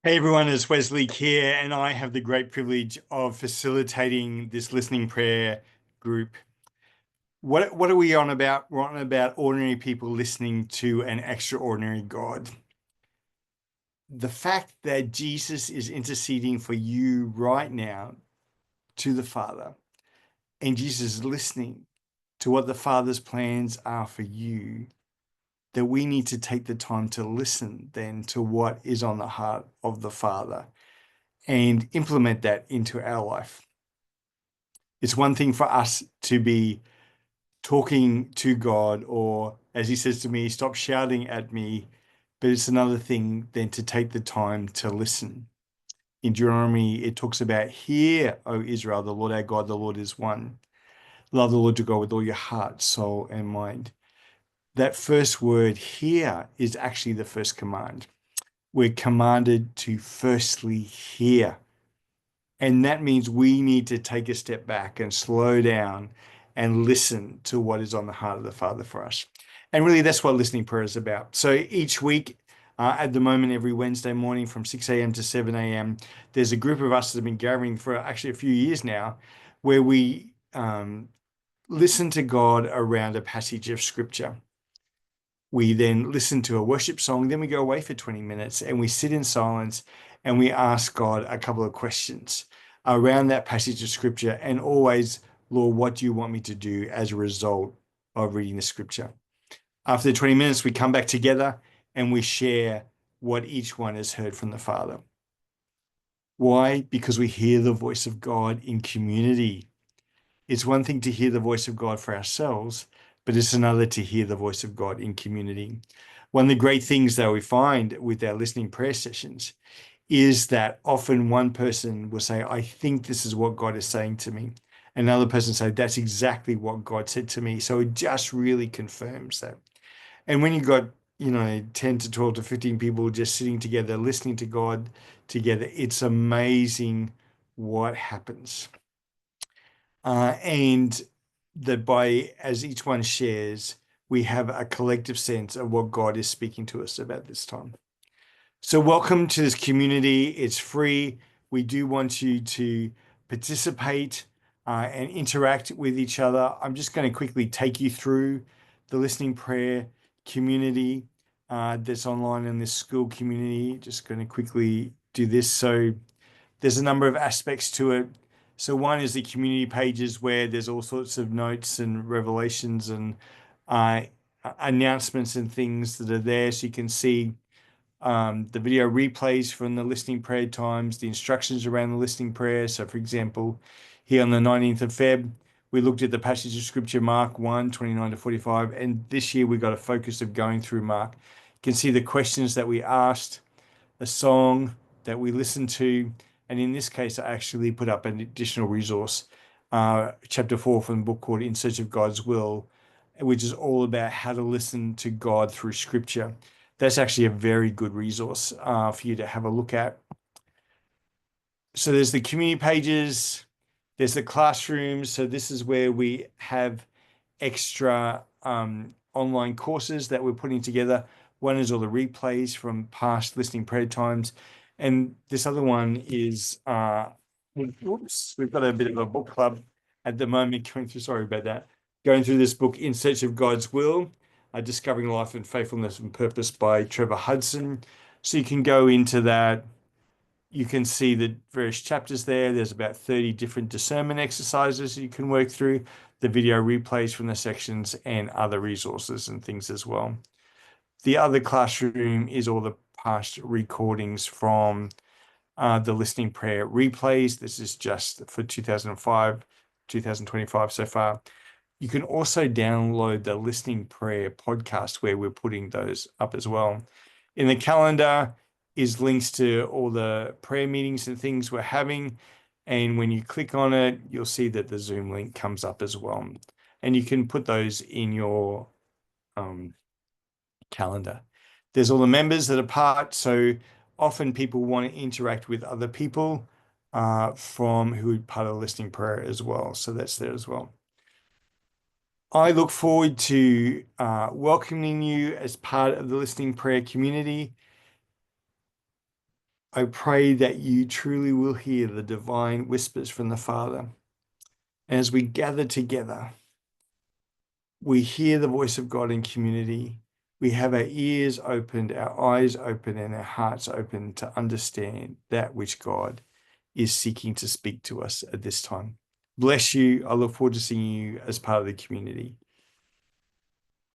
Hey everyone, it's Wesley here, and I have the great privilege of facilitating this listening prayer group. What are we on about? We're on about ordinary people listening to an extraordinary God. The fact that Jesus is interceding for you right now to the Father, and Jesus is listening to what the Father's plans are for you, that we need to take the time to listen then to what is on the heart of the Father and implement that into our life. It's one thing for us to be talking to God, or as he says to me, stop shouting at me. But it's another thing then to take the time to listen. In Deuteronomy, it talks about, Hear, O Israel, the Lord our God, the Lord is one. Love the Lord your God with all your heart, soul, and mind. That first word, hear, is actually the first command. We're commanded to firstly hear. And that means we need to take a step back and slow down and listen to what is on the heart of the Father for us. And really, that's what listening prayer is about. So each week, at the moment, every Wednesday morning from 6 a.m. to 7 a.m., there's a group of us that have been gathering for actually a few years now, where we listen to God around a passage of scripture. We then listen to a worship song, then we go away for 20 minutes and we sit in silence and we ask God a couple of questions around that passage of scripture. And always, Lord, what do you want me to do as a result of reading the scripture? After the 20 minutes, we come back together and we share what each one has heard from the Father. Why? Because we hear the voice of God in community. It's one thing to hear the voice of God for ourselves, but it's another to hear the voice of God in community. One of the great things that we find with our listening prayer sessions is that often one person will say, I think this is what God is saying to me. Another person say, that's exactly what God said to me. So it just really confirms that. And when you've got, 10 to 12 to 15 people just sitting together, listening to God together, it's amazing what happens. And that by as each one shares, we have a collective sense of what God is speaking to us about this time. So, welcome to this community. It's free. We do want you to participate and interact with each other. I'm just going to quickly take you through the listening prayer community that's online in this Skool community. Just going to quickly do this. So, there's a number of aspects to it. So one is the community pages where there's all sorts of notes and revelations and uh, announcements and things that are there. So you can see the video replays from the listening prayer times, the instructions around the listening prayer. So for example, here on the 19th of Feb, we looked at the passage of scripture, Mark 1, 29 to 45. And this year we got a focus of going through Mark. You can see the questions that we asked, a song that we listened to, and in this case, I actually put up an additional resource, chapter 4 from the book called In Search of God's Will, which is all about how to listen to God through Scripture. That's actually a very good resource for you to have a look at. So there's the community pages, there's the classrooms. So this is where we have extra online courses that we're putting together. One is all the replays from past listening prayer times. And this other one is, oops, we've got a bit of a book club at the moment going through, sorry about that, going through this book, In Search of God's Will, Discovering Life and Faithfulness and Purpose by Trevor Hudson. So you can go into that. You can see the various chapters there. There's about 30 different discernment exercises you can work through, the video replays from the sections, and other resources and things as well. The other classroom is all the past recordings from the listening prayer replays. This is just for 2005, 2025 so far. You can also download the listening prayer podcast where we're putting those up as well. In the calendar is links to all the prayer meetings and things we're having. And when you click on it, you'll see that the Zoom link comes up as well. And you can put those in your calendar. There's all the members that are part. So often people want to interact with other people from who are part of the listening prayer as well. So that's there as well. I look forward to welcoming you as part of the listening prayer community. I pray that you truly will hear the divine whispers from the Father. As we gather together, we hear the voice of God in community. We have our ears opened, our eyes open, and our hearts open to understand that which God is seeking to speak to us at this time. Bless you. I look forward to seeing you as part of the community.